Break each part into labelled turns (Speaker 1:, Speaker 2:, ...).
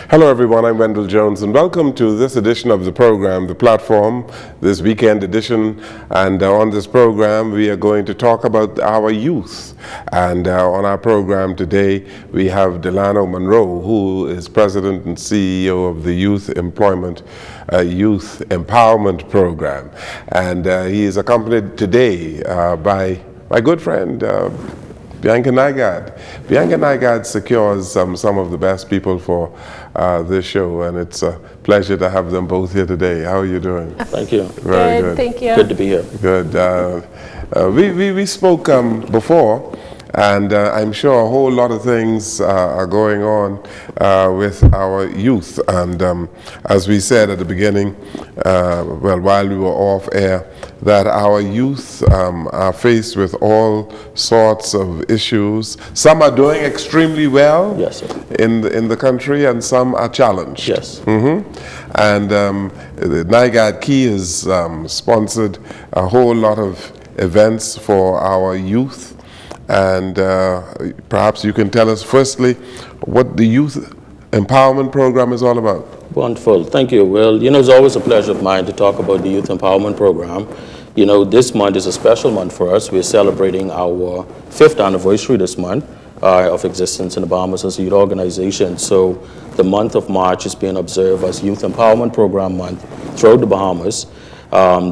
Speaker 1: Hello everyone, I'm Wendall Jones and welcome to this edition of the program, The Platform, this weekend edition. And on this program we are going to talk about our youth. And on our program today we have Delano Munroe, who is President and CEO of the Youth Empowerment Program. And he is accompanied today by my good friend, Bianca Nygaard. Bianca Nygaard secures some of the best people for this show, and it's a pleasure to have them both here today. How are you doing?
Speaker 2: Thank you.
Speaker 1: Very good.
Speaker 3: Thank you.
Speaker 2: Good to be here.
Speaker 1: Good. We spoke before, and I'm sure a whole lot of things are going on with our youth. And as we said at the beginning, while we were off air, that our youth are faced with all sorts of issues. Some are doing extremely well,
Speaker 2: yes, sir,
Speaker 1: in the country, and some are challenged.
Speaker 2: Yes.
Speaker 1: And Nygaard Key has sponsored a whole lot of events for our youth. And perhaps you can tell us firstly what the Youth Empowerment Program is all about.
Speaker 2: Wonderful. Thank you. Well, it's always a pleasure of mine to talk about the Youth Empowerment Program. This month is a special month for us. We're celebrating our 5th anniversary this month of existence in the Bahamas as a youth organization. So the month of March is being observed as Youth Empowerment Program Month throughout the Bahamas.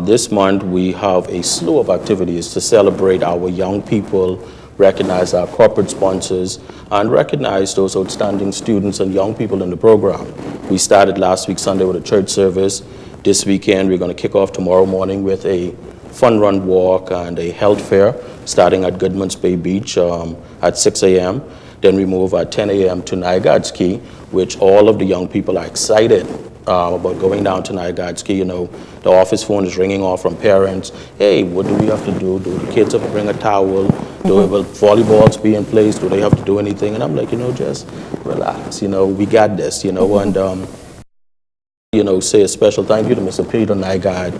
Speaker 2: This month we have a slew of activities to celebrate our young people, recognize our corporate sponsors, and recognize those outstanding students and young people in the program. We started last week Sunday with a church service. This weekend we're going to kick off tomorrow morning with a fun run walk and a health fair starting at Goodman's Bay Beach at 6 a.m. Then we move at 10 a.m. to Nygaard Key, which all of the young people are excited about going down to Nygaard Key. The office phone is ringing off from parents. Hey, what do we have to do? Do the kids have to bring a towel? Will volleyballs be in place? Do they have to do anything? And I'm like, just relax. We got this. And say a special thank you to Mr. Peter Nygaard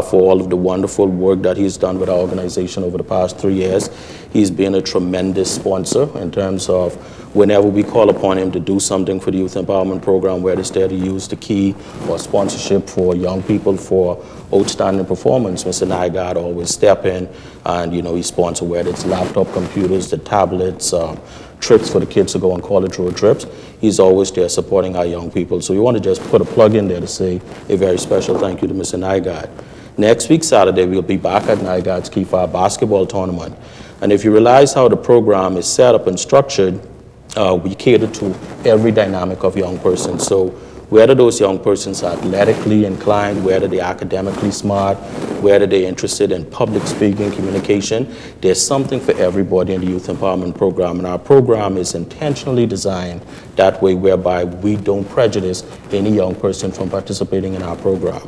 Speaker 2: for all of the wonderful work that he's done with our organization over the past 3 years. He's been a tremendous sponsor in terms of whenever we call upon him to do something for the Youth Empowerment Program, whether it's there to use the key or sponsorship for young people for outstanding performance, Mr. Nygaard always step in and, he sponsors whether it's laptop computers, the tablets, trips for the kids to go on college road trips. He's always there supporting our young people. So we want to just put a plug in there to say a very special thank you to Mr. Nygaard. Next week, Saturday, we'll be back at Nygaard Key for our basketball tournament. And if you realize how the program is set up and structured, we cater to every dynamic of young person. So whether those young persons are athletically inclined, whether they're academically smart, whether they're interested in public speaking, communication, there's something for everybody in the Youth Empowerment Program. And our program is intentionally designed that way, whereby we don't prejudice any young person from participating in our program.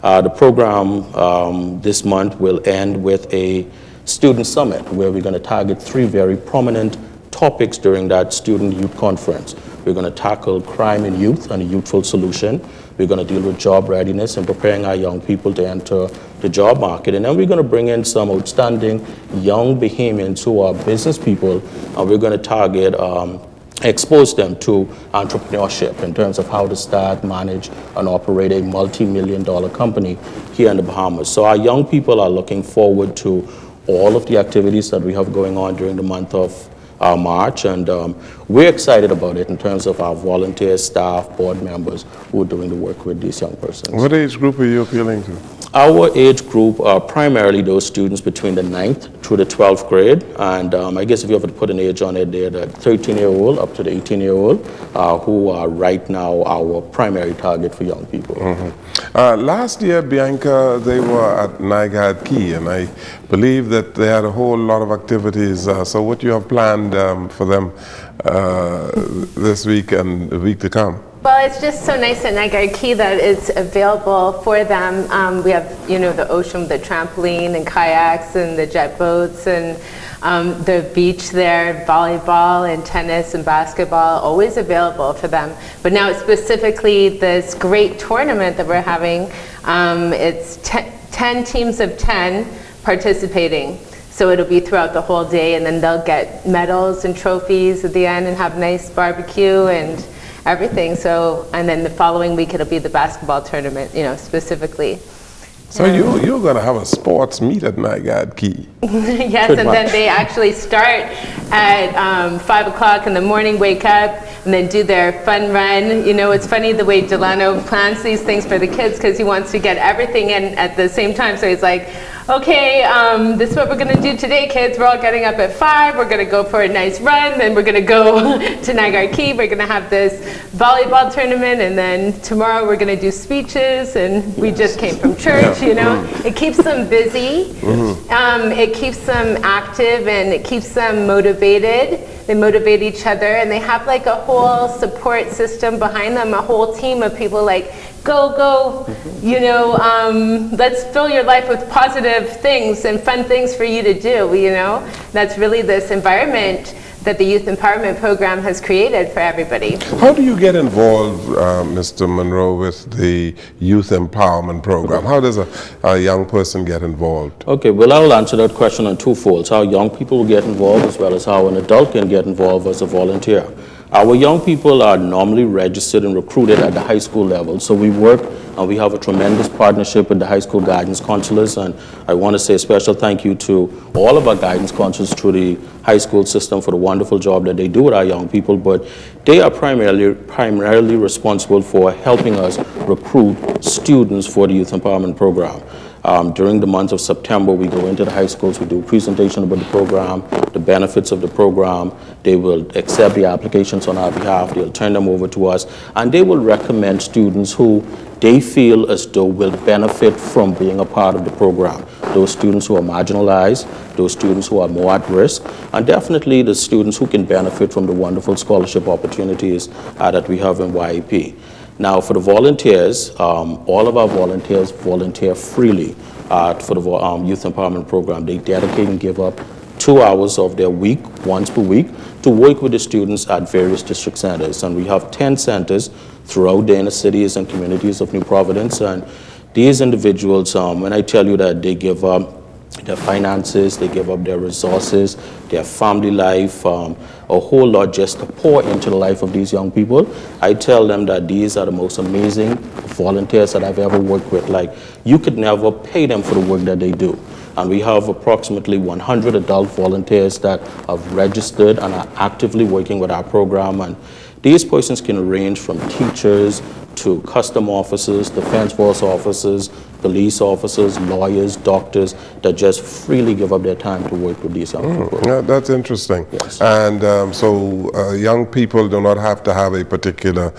Speaker 2: The program this month will end with a student summit where we're going to target 3 very prominent topics during that student youth conference. We're going to tackle crime in youth and a youthful solution. We're going to deal with job readiness and preparing our young people to enter the job market. And then we're going to bring in some outstanding young Bahamians who are business people, and we're going to target, expose them to entrepreneurship in terms of how to start, manage, and operate a multi-million-dollar company here in the Bahamas. So our young people are looking forward to all of the activities that we have going on during the month of March, and we're excited about it in terms of our volunteers, staff, board members who are doing the work with these young persons.
Speaker 1: What age group are you appealing to?
Speaker 2: Our age group are primarily those students between the 9th through the 12th grade, and I guess if you have to put an age on it, they're the 13-year-old up to the 18-year-old who are right now our primary target for young people.
Speaker 1: Last year, Bianca, they were at Nygaard Key, and I believe that they had a whole lot of activities. So what you have planned for them this week and the week to come?
Speaker 3: Well, it's just so nice at Nygaard Key that it's available for them. We have, the ocean, the trampoline and kayaks and the jet boats and the beach there, volleyball and tennis and basketball, always available for them. But now it's specifically this great tournament that we're having. It's 10 teams of 10 participating. So it'll be throughout the whole day, and then they'll get medals and trophies at the end and have nice barbecue and everything. So, and then the following week it'll be the basketball tournament, you know, specifically.
Speaker 1: So you're going to have a sports meet at Nygaard Key.
Speaker 3: Yes, and then they actually start at 5 o'clock in the morning, wake up, and then do their fun run. You know, it's funny the way Delano plans these things for the kids because he wants to get everything in at the same time. So he's like, okay, this is what we're going to do today, kids. We're all getting up at 5. We're going to go for a nice run. Then we're going to go to Nygaard Key. We're going to have this volleyball tournament. And then tomorrow we're going to do speeches. And we just came from church, you know. It keeps them busy. It keeps them active. And it keeps them motivated. They motivate each other. And they have like a whole support system behind them, a whole team of people like, go, you know, let's fill your life with positive things and fun things for you to do, you know. That's really this environment that the Youth Empowerment Program has created for everybody.
Speaker 1: How do you get involved, Mr. Munroe, with the Youth Empowerment Program? How does a young person get involved?
Speaker 2: Okay, well, I'll answer that question on two folds, how young people will get involved as well as how an adult can get involved as a volunteer. Our young people are normally registered and recruited at the high school level. So we work and we have a tremendous partnership with the high school guidance counselors. And I want to say a special thank you to all of our guidance counselors through the high school system for the wonderful job that they do with our young people. But they are primarily responsible for helping us recruit students for the Youth Empowerment Program. During the month of September, we go into the high schools, we do a presentation about the program, the benefits of the program. They will accept the applications on our behalf, they'll turn them over to us, and they will recommend students who they feel as though will benefit from being a part of the program. Those students who are marginalized, those students who are more at risk, and definitely the students who can benefit from the wonderful scholarship opportunities that we have in YEP. Now, for the volunteers, all of our volunteers volunteer freely for the Youth Empowerment Program. They dedicate and give up 2 hours of their week, once per week, to work with the students at various district centers. And we have 10 centers throughout the inner cities and communities of New Providence. And these individuals, when I tell you that they give up their finances, they give up their resources, their family life, a whole lot just to pour into the life of these young people. I tell them that these are the most amazing volunteers that I've ever worked with. Like, you could never pay them for the work that they do. And we have approximately 100 adult volunteers that have registered and are actively working with our program. And these persons can range from teachers to custom officers, defense force officers, police officers, lawyers, doctors, that just freely give up their time to work with these young people.
Speaker 1: Yeah, that's interesting.
Speaker 2: Yes.
Speaker 1: And so young people do not have to have a particular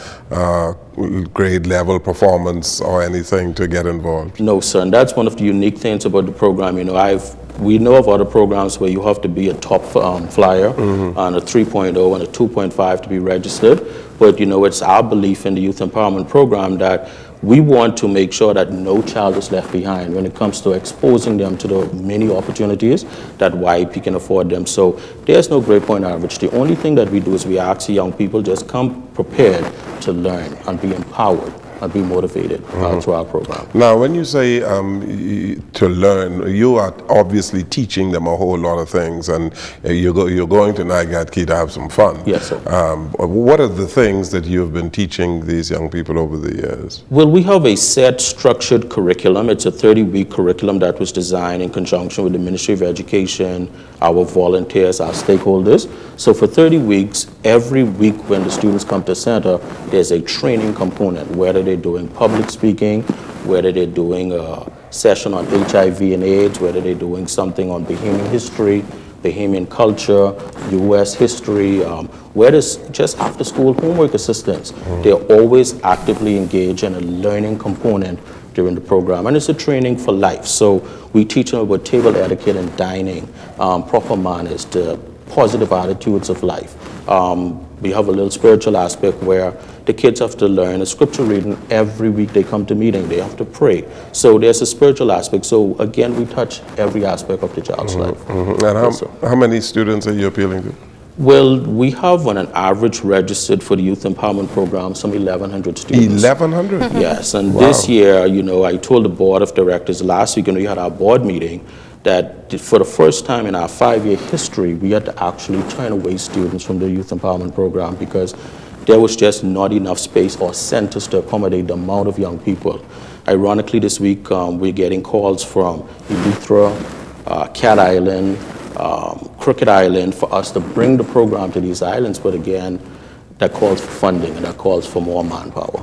Speaker 1: grade level performance or anything to get involved?
Speaker 2: No, sir, and that's one of the unique things about the program. You know, we know of other programs where you have to be a top flyer and a 3.0 and a 2.5 to be registered. But, you know, it's our belief in the Youth Empowerment Program that we want to make sure that no child is left behind when it comes to exposing them to the many opportunities that YEP can afford them. So there's no grade point average. The only thing that we do is we ask young people just come prepared to learn and be empowered and be motivated through our program.
Speaker 1: Now, when you say to learn, you are obviously teaching them a whole lot of things, and you're going to Nygaard Key to have some fun.
Speaker 2: Yes, sir.
Speaker 1: What are the things that you've been teaching these young people over the years?
Speaker 2: Well, we have a set structured curriculum. It's a 30-week curriculum that was designed in conjunction with the Ministry of Education, our volunteers, our stakeholders. So for 30 weeks, every week when the students come to center, there's a training component, whether they're doing public speaking, whether they're doing a session on HIV and AIDS, whether they're doing something on Bahamian history, Bahamian culture, U.S. history, whether it's just after school homework assistance. They're always actively engaged in a learning component during the program, and it's a training for life. So we teach them about table etiquette and dining, proper manners, the positive attitudes of life. We have a little spiritual aspect where the kids have to learn a scripture reading every week they come to meeting. They have to pray. So there's a spiritual aspect. So again, we touch every aspect of the child's life.
Speaker 1: And how many students are you appealing to?
Speaker 2: Well, we have on an average registered for the Youth Empowerment Program some 1,100 students.
Speaker 1: 1,100?
Speaker 2: Yes, and this year, you know, I told the board of directors last week when we had our board meeting that for the first time in our 5-year history, we had to actually turn away students from the Youth Empowerment Program because there was just not enough space or centers to accommodate the amount of young people. Ironically, this week we're getting calls from Eleuthera, Cat Island, Crooked Island for us to bring the program to these islands, but again, that calls for funding and that calls for more manpower.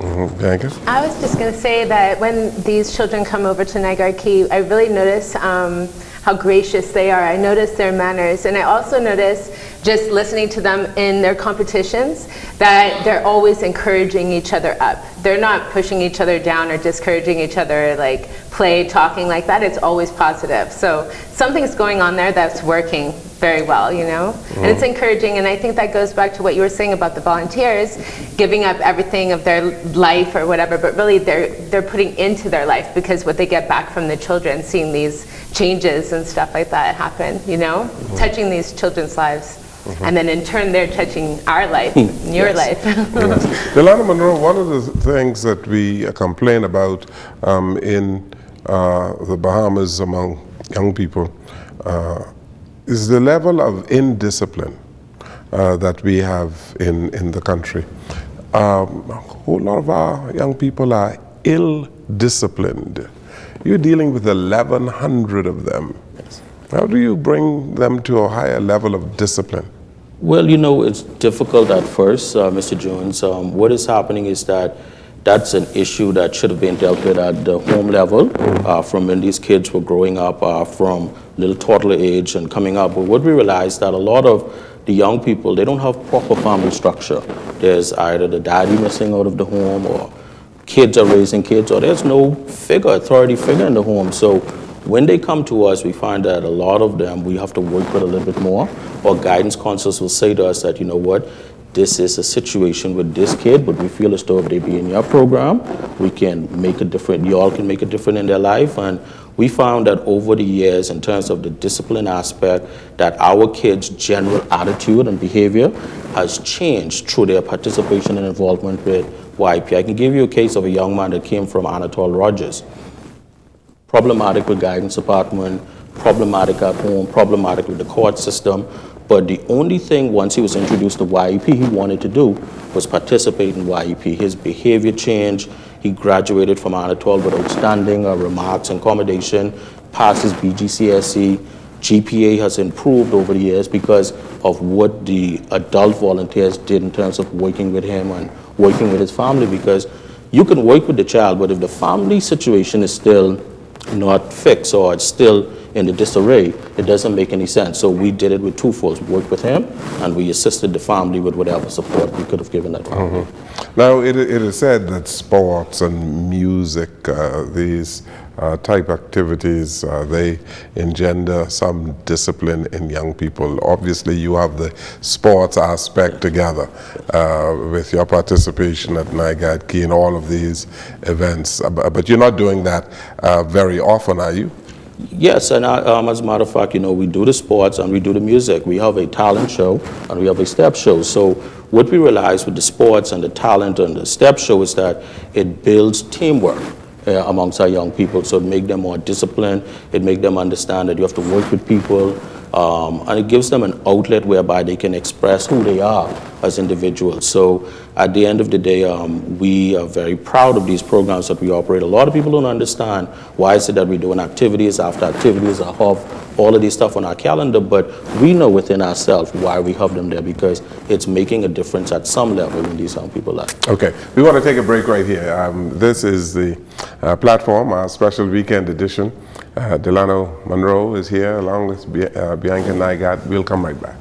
Speaker 3: I was just going to say that when these children come over to Niagara Key, I really notice how gracious they are. I notice their manners, and I also notice just listening to them in their competitions that they're always encouraging each other up. They're not pushing each other down or discouraging each other, like play, talking like that. It's always positive. So something's going on there that's working very well, you know? And it's encouraging, and I think that goes back to what you were saying about the volunteers giving up everything of their life or whatever, but really they're putting into their life, because what they get back from the children, seeing these changes and stuff like that happen, you know? Touching these children's lives. And then in turn, they're touching our life, your life.
Speaker 1: Delano Munroe, one of the things that we complain about in the Bahamas among young people is the level of indiscipline that we have in the country. A whole lot of our young people are ill-disciplined. You're dealing with 1,100 of them.
Speaker 2: Yes.
Speaker 1: How do you bring them to a higher level of discipline?
Speaker 2: Well, you know, it's difficult at first, Mr. Jones. What is happening is that that's an issue that should have been dealt with at the home level from when these kids were growing up from little toddler age and coming up. But what we realized that a lot of the young people, they don't have proper family structure. There's either the daddy missing out of the home, or kids are raising kids, or there's no authority figure in the home. So when they come to us, we find that a lot of them we have to work with a little bit more. Or guidance counselors will say to us that, you know what, this is a situation with this kid, but we feel as though if they be in your program, we can make a difference, y'all can make a difference in their life. And we found that over the years, in terms of the discipline aspect, that our kids' general attitude and behavior has changed through their participation and involvement with YP. I can give you a case of a young man that came from Anatole Rogers. Problematic with guidance department, problematic at home, problematic with the court system. But the only thing, once he was introduced to YEP, he wanted to do was participate in YEP. His behavior changed. He graduated from Anatole with outstanding remarks and accommodation, passed his BGCSE. GPA has improved over the years because of what the adult volunteers did in terms of working with him and working with his family. Because you can work with the child, but if the family situation is still not fixed or it's still in the disarray, it doesn't make any sense. So we did it with twofolds. We worked with him and we assisted the family with whatever support we could have given that family.
Speaker 1: Now, it is said that sports and music, these type activities, they engender some discipline in young people. Obviously, you have the sports aspect together with your participation at Niagara Key and all of these events. But you're not doing that very often, are you?
Speaker 2: Yes, and as a matter of fact, you know, we do the sports and we do the music. We have a talent show and we have a step show. So what we realize with the sports and the talent and the step show is that it builds teamwork amongst our young people. So it makes them more disciplined. It makes them understand that you have to work with people. And it gives them an outlet whereby they can express who they are as individuals. So at the end of the day, we are very proud of these programs that we operate. A lot of people don't understand why is it that we're doing activities after activities, I have all of these stuff on our calendar, but we know within ourselves why we have them there, because it's making a difference at some level in these young people's lives.
Speaker 1: Okay, we want to take a break right here. This is the platform, our special weekend edition. Delano Munroe is here along with Bianca Nygaard. We'll come right back.